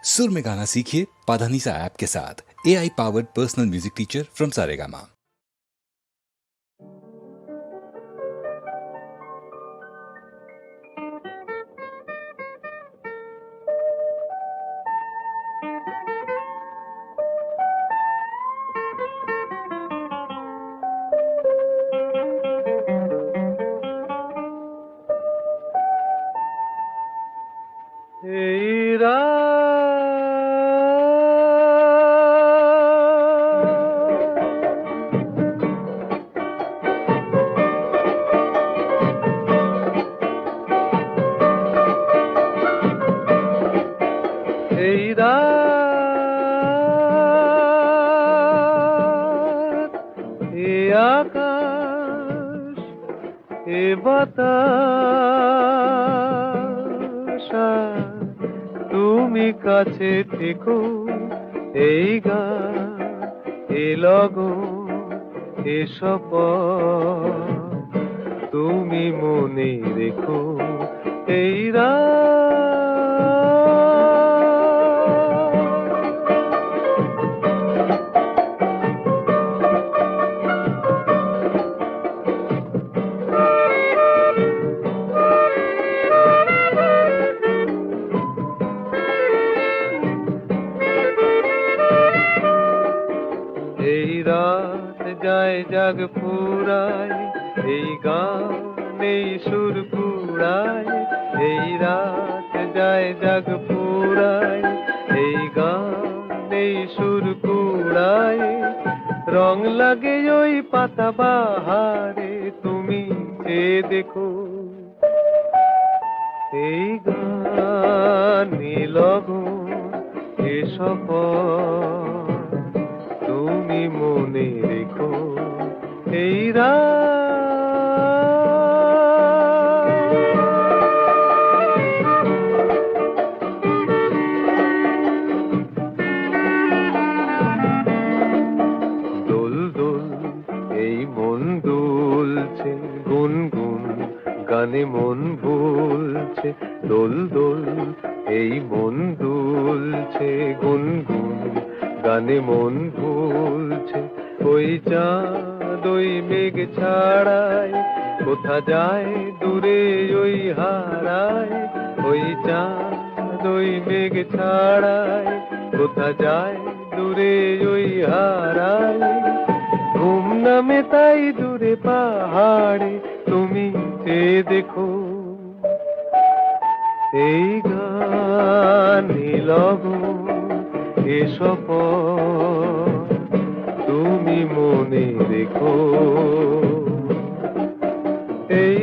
सुर में गाना सीखिए पाधानीसा ऐप के साथ। AI powered personal music teacher from Saregama. আকাশ এ বাতাস তুমি কাছে থেকো, এই গান এ লগন এ শপথ তুমি মনে রেখো, এই রাত যায় জাগ ফুরায়, এই গান এই সুর কুড়ায়, এই রাত যায় জাগ ফুরায়, এই গান এই সুর কুড়ায়, রং লাগে ওই পাতা বাহারে তুমি চেয়ে দেখো, এই গান লগন এ শপথ তুমি মনে রেখো, এই দোল দোল এই মন দুলছে, গুনগুন গানে মন ভুলছে, দোল দোল এই মন দুলছে, গুনগুন গানে মন ভুলছে, ওই চাঁদ ওই মেঘ ছাড়ায়, কোথা যায় দূরে ওই হারায়, ওই চাঁদ ওই মেঘ ছাড়ায়, কোথা যায় দূরে ওই হারায়, ঘুম নামে তাই দূরে পাহাড়ে তুমি চেয়ে দেখো, এই গান লগন এ শপথ তুমি মনে রেখো, এই